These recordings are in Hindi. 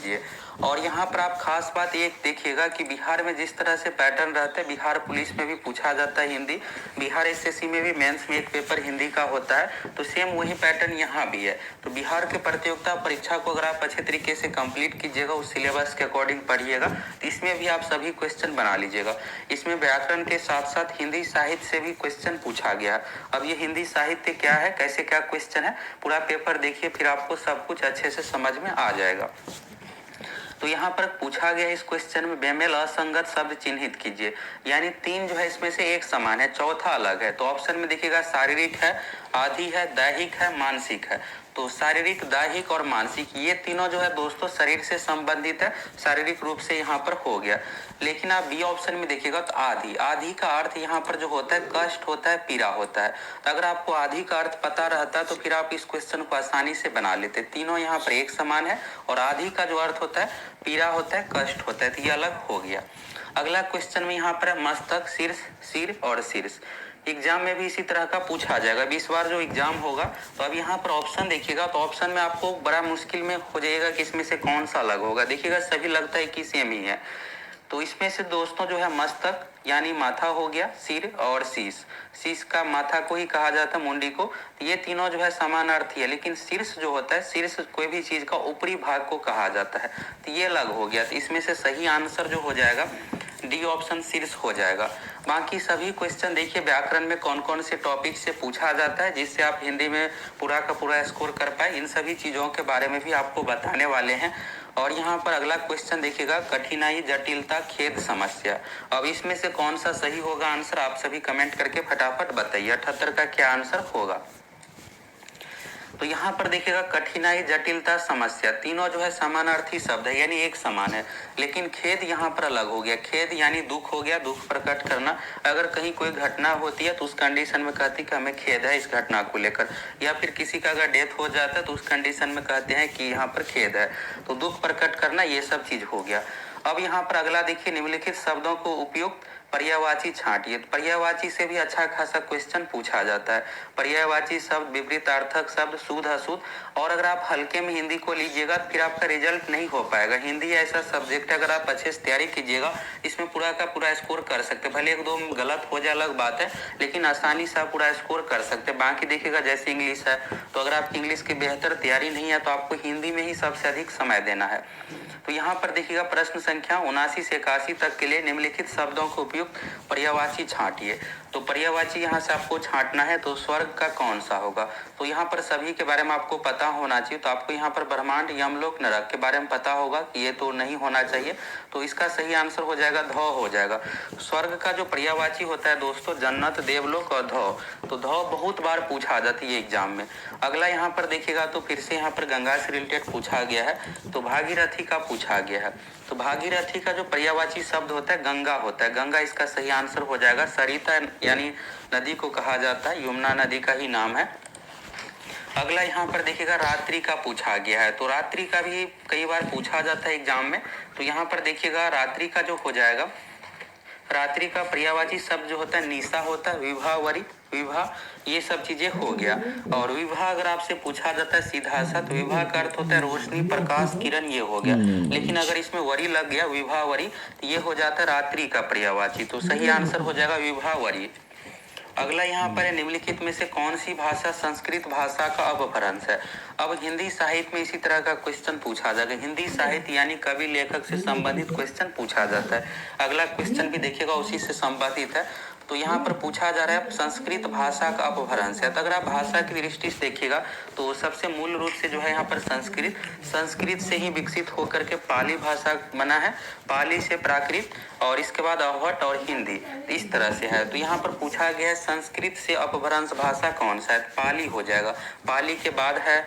कीजिए। और यहाँ पर आप खास बात ये देखिएगा कि बिहार में जिस तरह से पैटर्न रहता है, बिहार पुलिस में भी पूछा जाता है हिंदी, बिहार एसएससी में भी मेंस में एक पेपर हिंदी का होता है, तो सेम वही पैटर्न यहाँ भी है। तो बिहार के प्रतियोगिता परीक्षा को अगर आप अच्छे तरीके से कंप्लीट कीजिएगा, उस सिलेबस के अकॉर्डिंग पढ़िएगा, तो इसमें भी आप सभी क्वेश्चन बना लीजिएगा। इसमें व्याकरण के साथ साथ हिंदी साहित्य से भी क्वेश्चन पूछा गया है। अब ये हिंदी साहित्य क्या है, कैसे क्या क्वेश्चन है, पूरा पेपर देखिए, फिर आपको सब कुछ अच्छे से समझ में आ जाएगा। तो यहाँ पर पूछा गया इस क्वेश्चन में बेमेल असंगत शब्द चिन्हित कीजिए, यानी 3 जो है इसमें से एक समान है, चौथा अलग है। तो ऑप्शन में देखिएगा शारीरिक है, आदि है, दैहिक है, मानसिक है। तो शारीरिक, दैहिक और मानसिक ये तीनों जो है दोस्तों शरीर से संबंधित है, शारीरिक रूप से यहाँ पर हो गया। लेकिन आप बी ऑप्शन में देखिएगा तो आदि, आदि का अर्थ यहाँ पर जो होता है कष्ट होता है, पीड़ा होता है। तो अगर आपको आदि का अर्थ पता रहता तो फिर आप इस क्वेश्चन को आसानी से बना लेते। तीनों यहाँ पर एक समान है और आदि का जो अर्थ होता है पीड़ा होता है, कष्ट होता है, तो ये अलग हो गया। अगला क्वेश्चन में यहाँ पर है मस्तक, शीर्ष, सिर और शीर्ष। एग्जाम में भी इसी तरह का पूछा जाएगा, 20 बार जो एग्जाम होगा। तो अब यहाँ पर ऑप्शन देखिएगा तो ऑप्शन में आपको बड़ा मुश्किल में हो जाएगा कि इसमें से कौन सा अलग होगा। देखिएगा सभी लगता है कि सेम ही है। तो इसमें से दोस्तों जो है मस्तक यानी माथा हो गया, सिर और शीश, शीश का माथा को ही कहा जाता है, मुंडी को। ये तीनों जो है समानार्थी है, लेकिन शीर्ष जो होता है, शीर्ष कोई भी चीज का ऊपरी भाग को कहा जाता है, तो ये अलग हो गया। तो इसमें से सही आंसर जो हो जाएगा डी ऑप्शन शीर्ष हो जाएगा। बाकी सभी क्वेश्चन देखिए व्याकरण में कौन कौन से टॉपिक से पूछा जाता है, जिससे आप हिंदी में पूरा का पूरा स्कोर कर पाए, इन सभी चीजों के बारे में भी आपको बताने वाले हैं। और यहाँ पर अगला क्वेश्चन देखिएगा कठिनाई, जटिलता, खेद, समस्या। अब इसमें से कौन सा सही होगा आंसर, आप सभी कमेंट करके फटाफट बताइए 78 का क्या आंसर होगा। तो यहाँ पर देखिएगा कठिनाई, जटिलता, समस्या तीनों जो है समानार्थी शब्द है, यानी एक समान है। लेकिन खेद यहाँ पर अलग हो गया। खेद यानी दुख हो गया, दुख प्रकट करना। अगर कहीं कोई घटना होती है तो उस कंडीशन में कहती है कि हमें खेद है इस घटना को लेकर, या फिर किसी का अगर डेथ हो जाता है तो उस कंडीशन में कहते हैं कि यहाँ पर खेद है। तो दुख प्रकट करना ये सब चीज हो गया। अब यहाँ पर अगला देखिए निम्नलिखित शब्दों को उपयुक्त पर्यायवाची छांटिए। पर्यायवाची से भी अच्छा खासा क्वेश्चन पूछा जाता है। पर्यायवाची शब्द, विपरीतार्थक शब्द, शुद्ध, अशुद्ध। और अगर आप हल्के में हिंदी को लीजिएगा तो फिर आपका रिजल्ट नहीं हो पाएगा। हिंदी ऐसा सब्जेक्ट है, अगर आप अच्छे से तैयारी कीजिएगा इसमें पूरा का पूरा स्कोर कर सकते। भले एक दो गलत हो जाए अलग बात है, लेकिन आसानी से आप पूरा स्कोर कर सकते। बाकी देखिएगा जैसे इंग्लिश है, तो अगर आपकी इंग्लिश की बेहतर तैयारी नहीं है तो आपको हिंदी में ही सबसे अधिक समय देना है। तो यहाँ पर देखिएगा प्रश्न संख्या 79 से 81 तक के लिए निम्नलिखित शब्दों को उपयुक्त पर्यायवाची छांटिए। तो पर्यायवाची यहाँ से आपको छांटना है, तो स्वर्ग का कौन सा होगा। तो यहाँ पर सभी के बारे में आपको पता होना चाहिए। तो आपको यहाँ पर ब्रह्मांड, यमलोक, नरक के बारे में पता होगा कि ये तो नहीं होना चाहिए, तो इसका सही आंसर हो जाएगा धौ हो जाएगा। स्वर्ग का जो पर्यायवाची होता है दोस्तों जन्नत, देवलोक और धौ। तो धौ बहुत बार पूछा जाती है एग्जाम में। अगला यहाँ पर देखिएगा तो फिर से यहाँ पर गंगा से रिलेटेड पूछा गया है, तो भागीरथी का पूछा गया है। तो भागीरथी का जो पर्यायवाची शब्द होता है गंगा होता है, गंगा इसका सही आंसर हो जाएगा। सरिता यानी नदी को कहा जाता है, यमुना नदी का ही नाम है। अगला यहाँ पर देखिएगा रात्रि का पूछा गया है, तो रात्रि का भी कई बार पूछा जाता है एग्जाम में। तो यहाँ पर देखिएगा रात्रि का जो हो जाएगा, रात्रि का पर्यायवाची शब्द जो होता है निशा होता है, विवाह, वरी, विवाह, ये सब चीजें हो गया। और विवाह अगर आपसे पूछा जाता है सीधा सा, तो विवाह का अर्थ होता है रोशनी, प्रकाश, किरण, ये हो गया। लेकिन अगर इसमें वरी लग गया, विवाह वरी, तो ये हो जाता है रात्रि का पर्यायवाची। तो सही आंसर हो जाएगा विवाह वरी। अगला यहाँ पर है निम्नलिखित में से कौन सी भाषा संस्कृत भाषा का अपभ्रंश है। अब हिंदी साहित्य में इसी तरह का क्वेश्चन पूछा जाएगा। हिंदी साहित्य यानी कवि लेखक से संबंधित क्वेश्चन पूछा जाता है। अगला क्वेश्चन भी देखिएगा उसी से संबंधित है। तो यहाँ पर पूछा जा रहा है संस्कृत भाषा का अपभ्रंश है। तो अगर आप भाषा की दृष्टि से देखिएगा तो सबसे मूल रूप से जो है यहाँ पर संस्कृत से ही विकसित होकर के पाली भाषा बना है, पाली से प्राकृत, और इसके बाद अवहट और हिंदी, इस तरह से है। तो यहाँ पर पूछा गया है संस्कृत से अपभ्रंश भाषा कौन सा है, पाली हो जाएगा। पाली के बाद है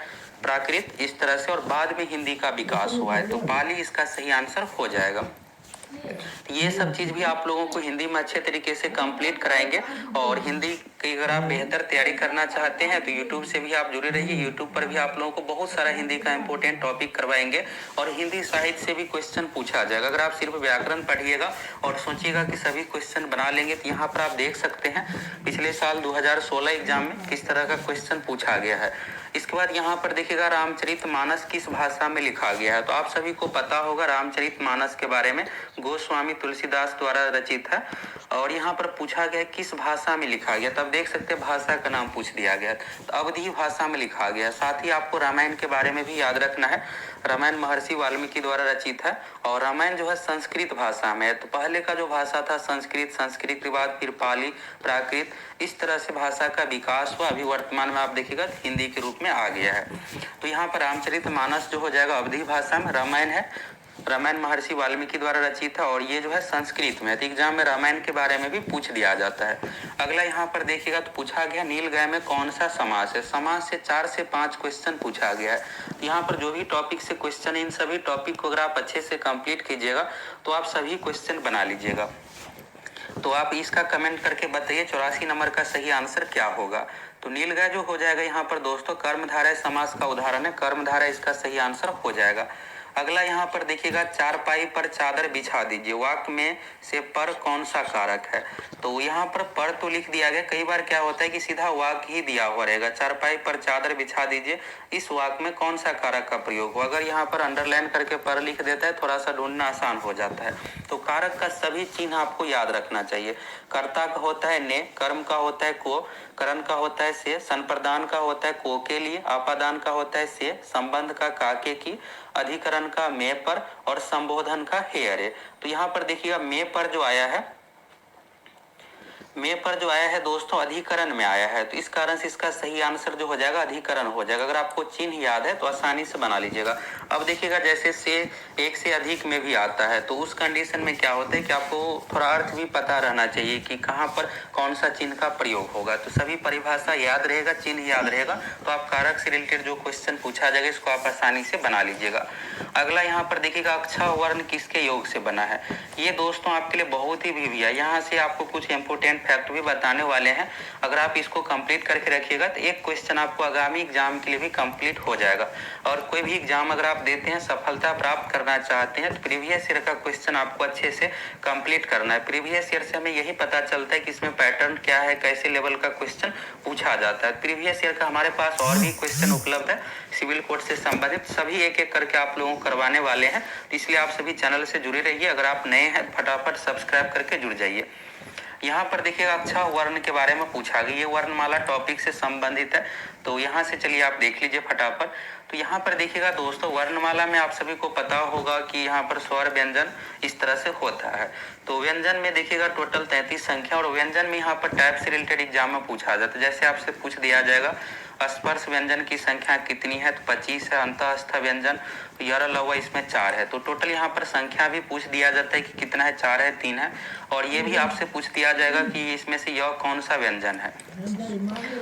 प्राकृत, इस तरह से, और बाद में हिंदी का विकास हुआ है, तो पाली इसका सही आंसर हो जाएगा। ये सब चीज भी आप लोगों को हिंदी में अच्छे तरीके से कंप्लीट कराएंगे। और हिंदी की अगर आप बेहतर तैयारी करना चाहते हैं तो यूट्यूब से भी आप जुड़े रहिए। यूट्यूब पर भी आप लोगों को बहुत सारा हिंदी का इंपॉर्टेंट टॉपिक करवाएंगे और हिंदी साहित्य से भी क्वेश्चन पूछा जाएगा। अगर आप सिर्फ व्याकरण पढ़िएगा और सोचिएगा कि सभी क्वेश्चन बना लेंगे, तो यहाँ पर आप देख सकते हैं पिछले साल 2016 एग्जाम में किस तरह का क्वेश्चन पूछा गया है। इसके बाद यहाँ पर देखिएगा रामचरितमानस किस भाषा में लिखा गया है। तो आप सभी को पता होगा रामचरितमानस के बारे में, गोस्वामी तुलसीदास द्वारा रचित है और यहाँ पर पूछा गया किस भाषा में लिखा गया। तब देख सकते हैं भाषा का नाम पूछ दिया गया, तो अवधी भाषा में लिखा गया। साथ ही आपको रामायण के बारे में भी याद रखना है, रामायण महर्षि वाल्मीकि द्वारा रचित है और रामायण जो है संस्कृत भाषा में है। तो पहले का जो भाषा था संस्कृत, संस्कृत के बाद फिर पाली, प्राकृत, इस तरह से भाषा का विकास हुआ। अभी वर्तमान में आप देखिएगा हिंदी के रूप में आ गया है। तो यहाँ पर रामचरितमानस जो हो जाएगा अवधी भाषा में, रामायण है, रामायण महर्षि वाल्मीकि द्वारा रचित है और ये जो है संस्कृत में है। तो एग्जाम में रामायण के बारे में भी पूछ दिया जाता है। अगला यहाँ पर देखिएगा तो पूछा गया नीलगाय में कौन सा समास है। समास से 4 से 5 क्वेश्चन पूछा गया है। तो यहाँ पर जो भी टॉपिक से क्वेश्चन, इन सभी टॉपिक को अगर आप अच्छे से कंप्लीट कीजिएगा तो आप सभी क्वेश्चन बना लीजिएगा। तो आप इसका कमेंट करके बताइए 84 नंबर का सही आंसर क्या होगा। तो नीलगाय जो हो जाएगा यहाँ पर दोस्तों कर्मधारय समास का उदाहरण है, कर्मधारय इसका सही आंसर हो जाएगा। अगला यहाँ पर देखिएगा चारपाई पर चादर बिछा दीजिए, वाक्य में से पर कौन सा कारक है। तो यहाँ पर तो लिख दिया गया, कई बार क्या होता है कि सीधा वाक्य ही दिया हुआ रहेगा, चारपाई पर चादर बिछा दीजिए, इस वाक्य में कौन सा कारक का प्रयोग हो। अगर यहाँ पर अंडरलाइन करके पर लिख देता है थोड़ा सा ढूंढना आसान हो जाता है। तो कारक का सभी चिन्ह आपको याद रखना चाहिए। कर्ता का होता है ने, कर्म का होता है को, करण का होता है से, संप्रदान का होता है को के लिए, आपादान का होता है से, संबंध का काके की, अधिकरण का में पर और संबोधन का हे अरे। तो यहाँ पर देखिएगा में पर जो आया है, में पर जो आया है दोस्तों अधिकरण में आया है। तो इस कारण से इसका सही आंसर जो हो जाएगा अधिकरण हो जाएगा। अगर आपको चिन्ह याद है तो आसानी से बना लीजिएगा। अब देखिएगा जैसे से एक से अधिक में भी आता है तो उस कंडीशन में क्या होता है कि आपको थोड़ा अर्थ भी पता रहना चाहिए कि कहाँ पर कौन सा चिन्ह का प्रयोग होगा। तो सभी परिभाषा याद रहेगा, चिन्ह याद रहेगा, तो आप कारक से रिलेटेड जो क्वेश्चन पूछा जाएगा इसको आप आसानी से बना लीजिएगा। अगला यहाँ पर देखिएगा अक्षर वर्ण किसके योग से बना है। ये दोस्तों आपके लिए बहुत ही भी है, यहाँ से आपको कुछ इंपोर्टेंट फैक्ट भी बताने वाले हैं। अगर आप इसको कंप्लीट करके रखिएगा तो एक क्वेश्चन आपको आगामी एग्जाम के लिए भी कंप्लीट हो जाएगा। और कोई भी एग्जाम अगर आप देते हैं, सफलता प्राप्त करना चाहते हैं, तो प्रीवियस ईयर का क्वेश्चन आपको अच्छे से कंप्लीट करना है। प्रीवियस ईयर से हमें यही पता चलता है कि इसमें पैटर्न क्या है, कैसे लेवल का क्वेश्चन पूछा जाता है। प्रीवियस ईयर का हमारे पास और भी क्वेश्चन उपलब्ध है सिविल कोड से संबंधित, सभी एक एक करके आप लोगों को करवाने वाले हैं। इसलिए आप सभी चैनल से जुड़े रहिए। अगर आप नए हैं फटाफट सब्सक्राइब करके जुड़ जाइए। यहाँ पर देखिएगा अच्छा वर्ण के बारे में पूछा गया, ये वर्णमाला टॉपिक से संबंधित है। तो यहाँ से चलिए आप देख लीजिए फटाफट। तो यहाँ पर देखिएगा दोस्तों वर्णमाला में आप सभी को पता होगा कि यहाँ पर स्वर व्यंजन इस तरह से होता है। तो व्यंजन में देखिएगा टोटल 33 संख्या और व्यंजन में यहाँ पर टाइप से रिलेटेड एग्जाम में पूछा जाता है। जैसे आपसे पूछ दिया जाएगा स्पर्श व्यंजन की संख्या कितनी है, तो 25 है। अंतःस्थ व्यंजन यर लव इसमें 4 है। तो टोटल यहाँ पर संख्या भी पूछ दिया जाता है कि कितना है, 4 है, 3 है। और ये भी आपसे पूछ दिया जाएगा कि इसमें से यह कौन सा व्यंजन है।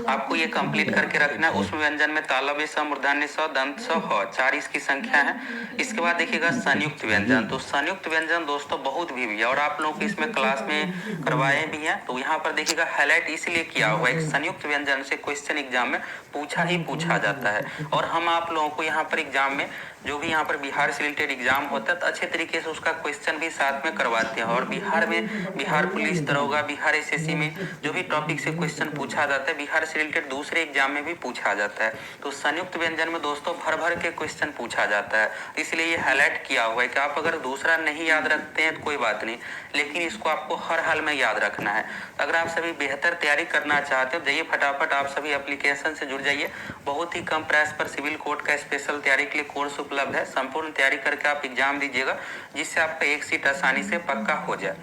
आपको ये कंप्लीट करके रखना है। उस व्यंजन में तालव्य स, मूर्धन्य स, दंत स, ह, 4 इसकी संख्या है। इसके बाद देखिएगा संयुक्त व्यंजन। तो संयुक्त व्यंजन दोस्तों बहुत भी है और आप लोगों को इसमें क्लास में करवाए भी हैं। तो यहाँ पर देखिएगा हाईलाइट इसलिए किया हुआ है, संयुक्त व्यंजन से क्वेश्चन एग्जाम में पूछा जाता है। और हम आप लोगों को यहाँ पर एग्जाम में जो भी यहाँ पर बिहार से रिलेटेड एग्जाम होता है तो अच्छे तरीके से उसका क्वेश्चन भी साथ में करवाते हैं। और बिहार में बिहार पुलिस दरोगा, बिहार एसएससी में जो भी टॉपिक से क्वेश्चन पूछा जाता है बिहार से रिलेटेड दूसरे एग्जाम में भी पूछा जाता है। तो संयुक्त व्यंजन में दोस्तों भर भर के क्वेश्चन पूछा जाता है, इसलिए ये हाईलाइट किया हुआ है कि आप अगर दूसरा नहीं याद रखते हैं तो कोई बात नहीं, लेकिन इसको आपको हर हाल में याद रखना है। अगर आप सभी बेहतर तैयारी करना चाहते हो जाइए फटाफट आप सभी एप्लीकेशन से जुड़ जाइए। बहुत ही कम प्राइस पर सिविल कोड का स्पेशल तैयारी के लिए कोर्स उपलब्ध है। संपूर्ण तैयारी करके आप एग्जाम दीजिएगा जिससे आपका एक सीट आसानी से पक्का हो जाए।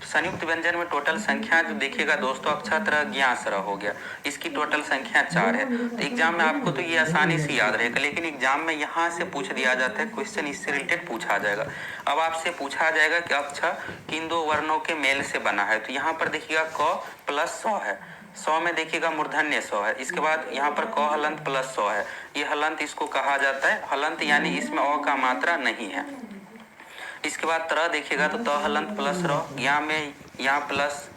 संयुक्त व्यंजन में टोटल संख्या जो देखिएगा दोस्तों अक्षर ज्ञासर हो गया, इसकी टोटल संख्या 4 है। तो एग्जाम में आपको तो ये आसानी से याद रहेगा, लेकिन एग्जाम में यहाँ से पूछ दिया जाता है क्वेश्चन, इससे रिलेटेड पूछा जाएगा। अब आपसे पूछा जाएगा कि अक्षर किन दो वर्णों के मेल से बना है। तो यहाँ पर देखिएगा क प्लस 100 है, 100 में देखिएगा मूर्धन्य 100 है। इसके बाद यहाँ पर क हलंत प्लस 100 है, ये हलंत इसको कहा जाता है। हलंत यानी इसमें अ का मात्रा नहीं है। इसके बाद तरह देखिएगा तो त हलंत प्लस र, यहाँ में यहाँ प्लस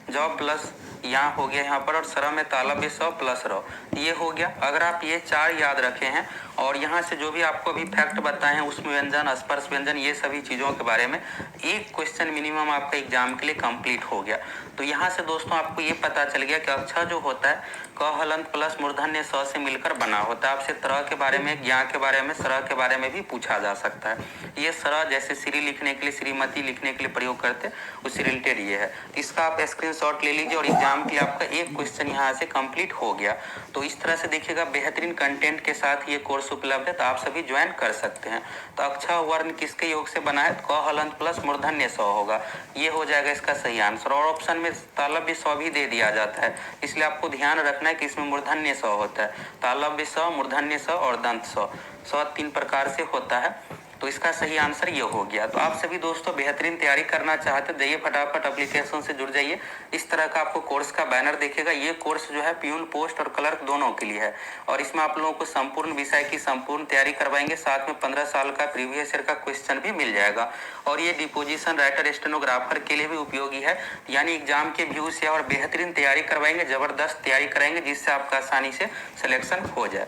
ज प्लस यहाँ हो गया यहाँ पर, और सर में तालव्य स प्लस र, ये हो गया। अगर आप ये 4 याद रखे हैं और यहाँ से जो भी आपको अभी फैक्ट बताए हैं उसमें व्यंजन, स्पर्श व्यंजन, ये सभी चीज़ों के बारे में एक क्वेश्चन मिनिमम आपका एग्जाम के लिए कंप्लीट हो गया। तो यहाँ से दोस्तों आपको ये पता चल गया कि अक्षर जो होता है क हलंत प्लस मूर्धन्य स से मिलकर बना होता है। आपसे तरह के बारे में, ज्ञा के बारे में, सरह के बारे में भी पूछा जा सकता है। ये सरह जैसे श्री लिखने के लिए, श्रीमती लिखने के लिए प्रयोग करते हैं, उससे रिलेटेड ये है। इसका आप स्क्रीनशॉट ले लीजिए और एग्जाम के लिए आपका एक क्वेश्चन यहाँ से कंप्लीट हो गया। तो इस तरह से देखिएगा बेहतरीन कंटेंट के साथ ये कोर्स उपलब्ध है, तो आप सभी ज्वाइन कर सकते हैं। तो अक्षय वर्ण किसके योग से बना है? क हलंत प्लस मूर्धन्य स होगा, ये हो जाएगा इसका सही आंसर। और ऑप्शन में तालव्य स भी दे दिया जाता है, इसलिए आपको ध्यान रखना है कि इसमें मूर्धन्य स होता है। तालव्य स, मूर्धन्य स और दंत स 3 प्रकार से होता है। तो इसका सही आंसर ये हो गया। तो आप सभी दोस्तों बेहतरीन तैयारी करना चाहते जाइए, फटाफट एप्लीकेशन से जुड़ जाइए। इस तरह का आपको कोर्स का बैनर दिखेगा। ये कोर्स जो है प्यून, पोस्ट और क्लर्क दोनों के लिए है, और इसमें आप लोगों को संपूर्ण विषय की संपूर्ण तैयारी करवाएंगे। साथ में 15 साल का प्रीवियस ईयर का क्वेश्चन भी मिल जाएगा। और ये डिपोजिशन राइटर, स्टेनोग्राफर के लिए भी उपयोगी है, यानी एग्जाम के व्यू से और बेहतरीन तैयारी करवाएंगे, जबरदस्त तैयारी कराएंगे, जिससे आपका आसानी से सिलेक्शन हो जाए।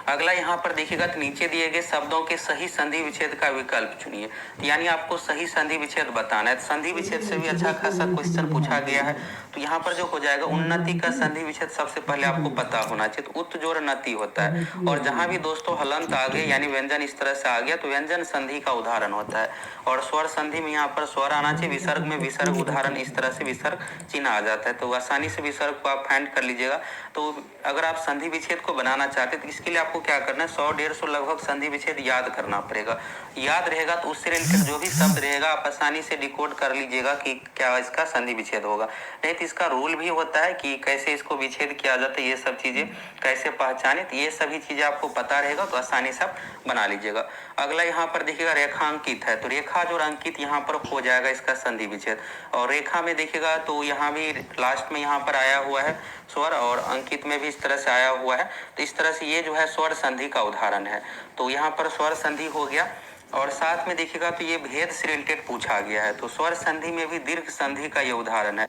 अगला यहाँ पर देखिएगा तो नीचे दिए गए शब्दों के सही संधि विच्छेद का विकल्प चुनिए। यानी आपको सही संधि विच्छेद बताना है। संधि विच्छेद से भी अच्छा खासा क्वेश्चन पूछा गया है। तो यहाँ पर जो हो जाएगा, उन्नति का संधि विच्छेद सबसे पहले आपको पता होना चाहिए। तो उत जोड़ नति होता है, और जहां भी दोस्तों हलंत आ गए यानी व्यंजन इस तरह से आ गया तो व्यंजन संधि का उदाहरण होता है। और स्वर संधि में यहाँ पर स्वर आना चाहिए, विसर्ग में विसर्ग उदाहरण इस तरह से विसर्ग चिन्ह आ जाता है। तो आसानी से विसर्ग को आप फाइंड कर लीजिएगा। तो अगर आप संधि विच्छेद को बनाना चाहते हैं तो इसके लिए आपको क्या करना है, 100-150 लगभग संधि विच्छेद याद करना पड़ेगा। याद रहेगा तो उससे रिलेटेड जो भी शब्द रहेगा आप आसानी से डिकोड कर लीजिएगा कि क्या इसका संधि विच्छेद होगा। नहीं तो इसका रूल भी होता है कि कैसे इसको विच्छेद किया जाता है, ये सब चीजें कैसे पहचाने, तो ये सभी चीजें आपको पता रहेगा तो आसानी से आप बना लीजिएगा। अगला यहाँ पर देखिएगा रेखा अंकित है, तो रेखा जो अंकित यहाँ पर हो जाएगा इसका संधि विच्छेद। और रेखा में देखिएगा तो यहाँ भी लास्ट में यहाँ पर आया हुआ है स्वर, और अंकित में भी इस तरह से आया हुआ है। तो इस तरह से ये जो है स्वर संधि का उदाहरण है। तो यहाँ पर स्वर संधि हो गया। और साथ में देखिएगा तो ये भेद से रिलेटेड पूछा गया है। तो स्वर संधि में भी दीर्घ संधि का ये उदाहरण है।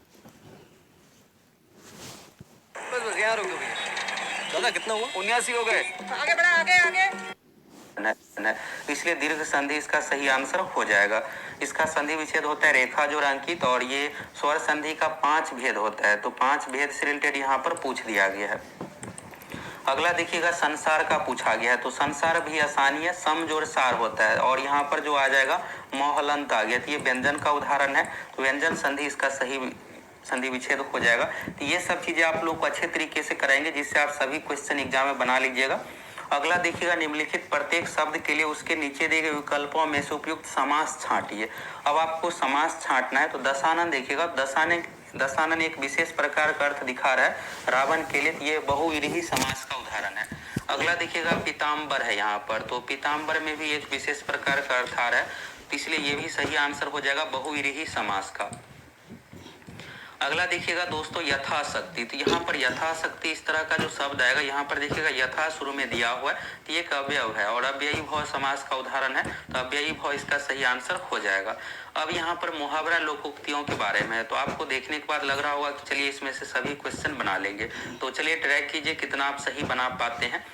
बस यहाँ रुको भैया। दादा कितना हुआ? 79 हो गए। आगे बढ़ा, आगे आगे। इसलिए दीर्घ संधि इसका सही आंसर हो जाएगा। इसका संधि विच्छेद होता है रेखा जोड़ अंकित, और ये स्वर संधि का 5 भेद होता है। तो 5 भेद से रिलेटेड यहाँ पर पूछ दिया गया है। अगला देखिएगा संसार का पूछा गया है। तो संसार भी आसानी है, सम जोड़ सार होता है, और यहाँ पर जो आ जाएगा मोहलंत आ गया। तो ये व्यंजन का उदाहरण है। तो व्यंजन संधि इसका सही संधि विच्छेद हो जाएगा। तो ये सब चीजें आप लोग को अच्छे तरीके से कराएंगे, जिससे आप सभी क्वेश्चन एग्जाम में बना लीजिएगा। अगला देखिएगा निम्नलिखित प्रत्येक शब्द के लिए उसके नीचे दिए गए विकल्पों में से उपयुक्त समास छांटिए। अब आपको समास छांटना है। तो दशानन देखिएगा, दशानन एक विशेष प्रकार का अर्थ दिखा रहा है रावण के लिए, ये बहुव्रीहि समास का उदाहरण है। अगला देखिएगा पीताम्बर है यहाँ पर, तो पीताम्बर में भी एक विशेष प्रकार का अर्थ आ रहा है, तो इसलिए ये भी सही आंसर हो जाएगा बहुव्रीहि समास का। अगला देखिएगा दोस्तों यथाशक्ति। तो यहाँ पर यथाशक्ति इस तरह का जो शब्द आएगा, यहाँ पर देखिएगा यथा शुरू में दिया हुआ है, तो ये एक अव्यय है और अव्ययी भाव समास का उदाहरण है। तो अव्ययी भाव इसका सही आंसर हो जाएगा। अब यहाँ पर मुहावरा लोकोक्तियों के बारे में है। तो आपको देखने के बाद लग रहा होगा कि चलिए इसमें से सभी क्वेश्चन बना लेंगे। तो चलिए ट्रैक कीजिए कितना आप सही बना पाते हैं।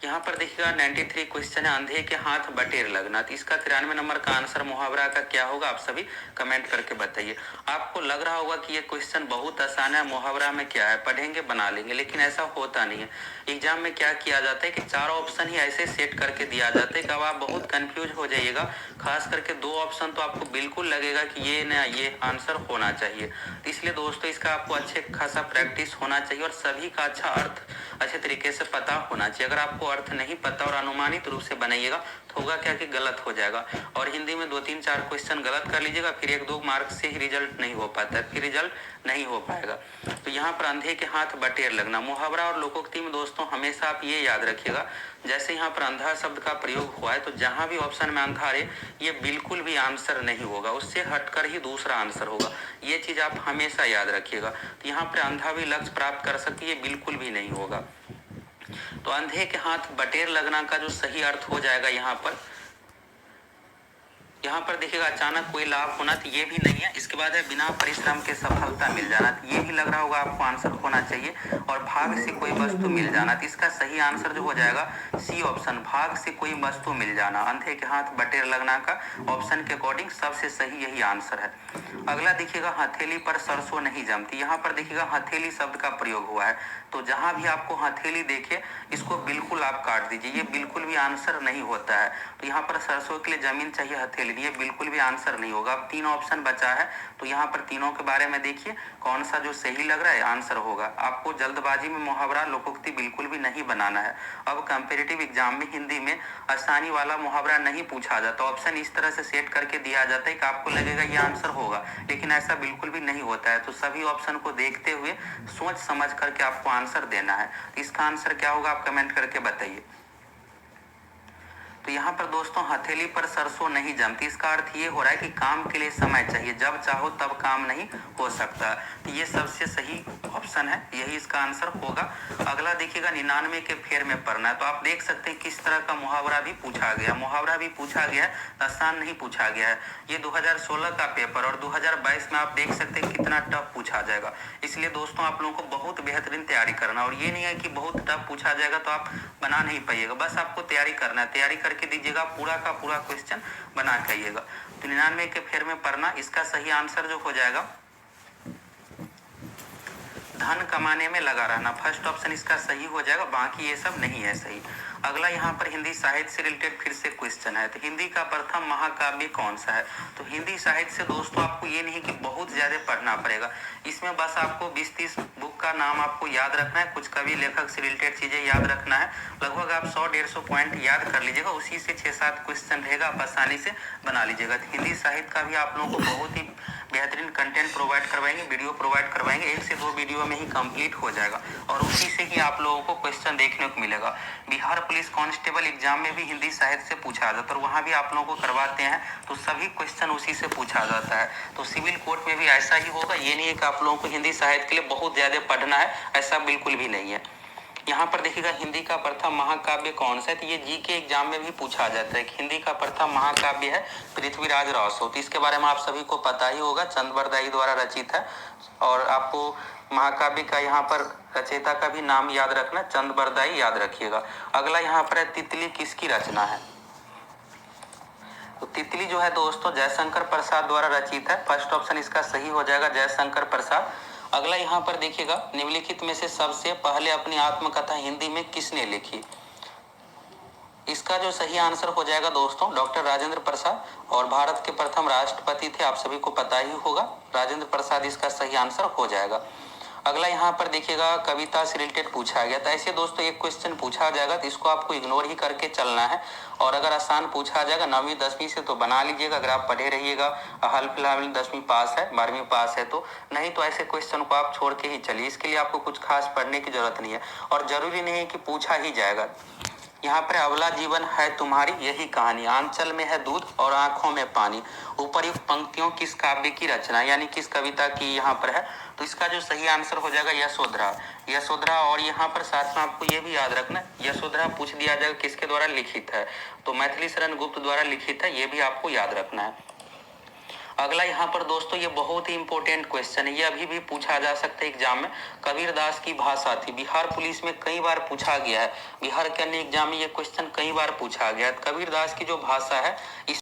यहाँ पर देखिएगा 93 क्वेश्चन है, अंधे के हाथ बटेर लगना। तो इसका 93 नंबर का आंसर मुहावरा का क्या होगा, आप सभी कमेंट करके बताइए। आपको लग रहा होगा कि ये क्वेश्चन बहुत आसान है, मुहावरा में क्या है, पढ़ेंगे बना लेंगे, लेकिन ऐसा होता नहीं है। एग्जाम में क्या किया जाता है कि 4 ऑप्शन ही ऐसे सेट करके दिया जाता है कि अब आप बहुत कंफ्यूज हो जाइएगा। खास करके 2 ऑप्शन तो आपको बिल्कुल लगेगा कि ये ना ये आंसर होना चाहिए। तो इसलिए दोस्तों इसका आपको अच्छे खासा प्रैक्टिस होना चाहिए और सभी का अच्छा अर्थ अच्छे तरीके से पता होना चाहिए। अगर आपको अर्थ नहीं पता और अनुमानित रूप से बनाइएगा तो होगा क्या कि गलत हो जाएगा। और हिंदी में 2-3-4 क्वेश्चन गलत कर लीजिएगा, फिर 1-2 मार्क्स से ही रिजल्ट नहीं हो पाता है, फिर रिजल्ट नहीं हो पाएगा। तो यहाँ पर अंधे के हाथ बटेर लगना, मुहावरा और लोकोक्ति में दोस्तों हमेशा आप ये याद रखिएगा, जैसे यहाँ पर अंधा शब्द का प्रयोग हुआ है तो जहां भी ऑप्शन में अंधा रहे ये बिल्कुल भी आंसर नहीं होगा, उससे हटकर ही दूसरा आंसर होगा। ये चीज आप हमेशा याद रखिएगा। तो यहाँ पर अंधा भी लक्ष्य प्राप्त कर सकती है, बिल्कुल भी नहीं होगा। तो अंधे के हाथ बटेर लगना का जो सही अर्थ हो जाएगा यहाँ पर यहाँ पर देखिएगा अचानक कोई लाभ होना, तो ये भी नहीं है। इसके बाद है बिना परिश्रम के सफलता मिल जाना, तो ये भी लग रहा होगा आपको आंसर होना चाहिए। और भाग से कोई वस्तु मिल जाना, तो इसका सही आंसर जो हो जाएगा सी ऑप्शन, भाग से कोई वस्तु मिल जाना। अंधे के हाथ बटेर लगना का ऑप्शन के अकॉर्डिंग सबसे सही यही आंसर है। अगला देखिएगा हथेली पर सरसों नहीं जमती। यहाँ पर देखिएगा हथेली शब्द का प्रयोग हुआ है, तो जहां भी आपको हथेली देखे इसको बिल्कुल आप काट दीजिए, ये बिल्कुल भी आंसर नहीं होता है। तो यहाँ पर सरसों के लिए जमीन चाहिए, हथेली, ये बिल्कुल भी आंसर नहीं होगा। अब 3 ऑप्शन बचा है, तो यहाँ पर तीनों के बारे में देखिए कौन सा जो सही लग रहा है आंसर होगा। आपको जल्दबाजी में मुहावरा लोकोक्ति बिल्कुल भी नहीं बनाना है। अब कंपेरेटिव एग्जाम में हिंदी में आसानी वाला मुहावरा नहीं पूछा जाता, ऑप्शन इस तरह से सेट करके दिया जाता है कि आपको लगेगा ये आंसर होगा, लेकिन ऐसा बिल्कुल भी नहीं होता है। तो सभी ऑप्शन को देखते हुए सोच समझ करके आपको आंसर देना है। इसका आंसर क्या होगा आप कमेंट करके बताइए। तो यहाँ पर दोस्तों हथेली पर सरसों नहीं जमती, इसका अर्थ ये हो रहा है कि काम के लिए समय चाहिए, जब चाहो तब काम नहीं हो सकता। तो ये सबसे सही ऑप्शन है, यही इसका आंसर होगा। अगला देखिएगा 99 के फेर में पढ़ना है। तो आप देख सकते हैं किस तरह का मुहावरा भी पूछा गया, मुहावरा भी पूछा गया है, आसान नहीं पूछा गया है। ये 2016 का पेपर और 2022 में आप देख सकते हैं कितना टफ पूछा जाएगा। इसलिए दोस्तों आप लोगों को बहुत बेहतरीन तैयारी करना, और ये नहीं है कि बहुत टफ पूछा जाएगा तो आप बना नहीं पाइएगा, बस आपको तैयारी करना है, तैयारी करके दीजिएगा, पूरा का पूरा क्वेश्चन बना के आइएगा। तो 99 के फेर में पढ़ना, इसका सही आंसर जो हो जाएगा धन कमाने में लगा रहना, फर्स्ट ऑप्शन इसका सही हो जाएगा, बाकी ये सब नहीं है सही। अगला यहाँ पर हिंदी साहित्य से रिलेटेड फिर से क्वेश्चन है। तो हिंदी का प्रथम महाकाव्य कौन सा है? तो हिंदी साहित्य से दोस्तों आपको ये नहीं कि बहुत ज्यादा पढ़ना पड़ेगा, इसमें बस आपको 20-30 बुक का नाम आपको याद रखना है, कुछ कवि लेखक से रिलेटेड चीजें याद रखना है। लगभग आप 100-150 पॉइंट याद कर लीजिएगा, उसी से 6-7 क्वेश्चन रहेगा, आप आसानी से बना लीजिएगा। तो हिंदी साहित्य का भी आप लोगों को बहुत ही बेहतरीन कंटेंट प्रोवाइड करवाएंगे, वीडियो प्रोवाइड करवाएंगे, 1 से 2 वीडियो में ही कंप्लीट हो जाएगा, और उसी से ही आप लोगों को क्वेश्चन देखने को मिलेगा। बिहार पुलिस कांस्टेबल एग्जाम में भी हिंदी साहित्य से पूछा जाता है, और वहां भी आप लोगों को करवाते हैं, तो सभी क्वेश्चन उसी से पूछा जाता है। तो सिविल कोर्ट में भी ऐसा ही होगा, ये नहीं है कि आप लोगों को हिंदी साहित्य के लिए बहुत ज्यादा पढ़ना है, ऐसा बिल्कुल भी नहीं है। यहाँ पर देखिएगा हिंदी का प्रथम महाकाव्य कौन सा है, तो ये जी के एग्जाम में भी पूछा जाता है कि हिंदी का प्रथम महाकाव्य है पृथ्वीराज रासो। तो इसके बारे में आप सभी को पता ही होगा, चंद बरदाई द्वारा रचित है, और आपको महाकाव्य का यहाँ पर रचयिता का भी नाम याद रखना, चंद बरदाई याद रखिएगा। अगला यहाँ पर है तितली किसकी रचना है? तो तितली जो है दोस्तों जयशंकर प्रसाद द्वारा रचित है, फर्स्ट ऑप्शन इसका सही हो जाएगा, जयशंकर प्रसाद। अगला यहाँ पर देखिएगा निम्नलिखित में से सबसे पहले अपनी आत्मकथा हिंदी में किसने लिखी? इसका जो सही आंसर हो जाएगा दोस्तों डॉक्टर राजेंद्र प्रसाद, और भारत के प्रथम राष्ट्रपति थे, आप सभी को पता ही होगा, राजेंद्र प्रसाद इसका सही आंसर हो जाएगा। अगला यहाँ पर देखिएगा कविता से रिलेटेड पूछा गया, तो ऐसे दोस्तों एक क्वेश्चन पूछा जाएगा तो इसको आपको इग्नोर ही करके चलना है, और अगर आसान पूछा जाएगा 9वीं 10वीं से तो बना लीजिएगा, अगर आप पढ़े रहिएगा, हाल फिलहाल में 10वीं पास है, 12वीं पास है तो, नहीं तो ऐसे क्वेश्चन को आप छोड़ के ही चलिए, इसके लिए आपको कुछ खास पढ़ने की जरूरत नहीं है, और जरूरी नहीं है कि पूछा ही जाएगा। यहाँ पर अबला जीवन है तुम्हारी यही कहानी, आंचल में है दूध और आंखों में पानी, उपरयुक्त पंक्तियों किस काव्य की रचना यानी किस कविता की यहाँ पर है? तो इसका जो सही आंसर हो जाएगा यशोधरा, यशोधरा। और यहाँ पर साथ में आपको ये भी याद रखना, यशोधरा पूछ दिया जाएगा किसके द्वारा लिखित है, तो मैथिली शरण गुप्त द्वारा लिखित है, ये भी आपको याद रखना है। अगला यहाँ पर दोस्तों ये बहुत ही इंपॉर्टेंट क्वेश्चन है, ये अभी भी पूछा जा सकता है एग्जाम में, कबीरदास की भाषा थी, बिहार पुलिस में कई बार पूछा गया है, बिहार के अन्य एग्जाम में ये क्वेश्चन कई बार पूछा गया है। कबीरदास की जो भाषा है इस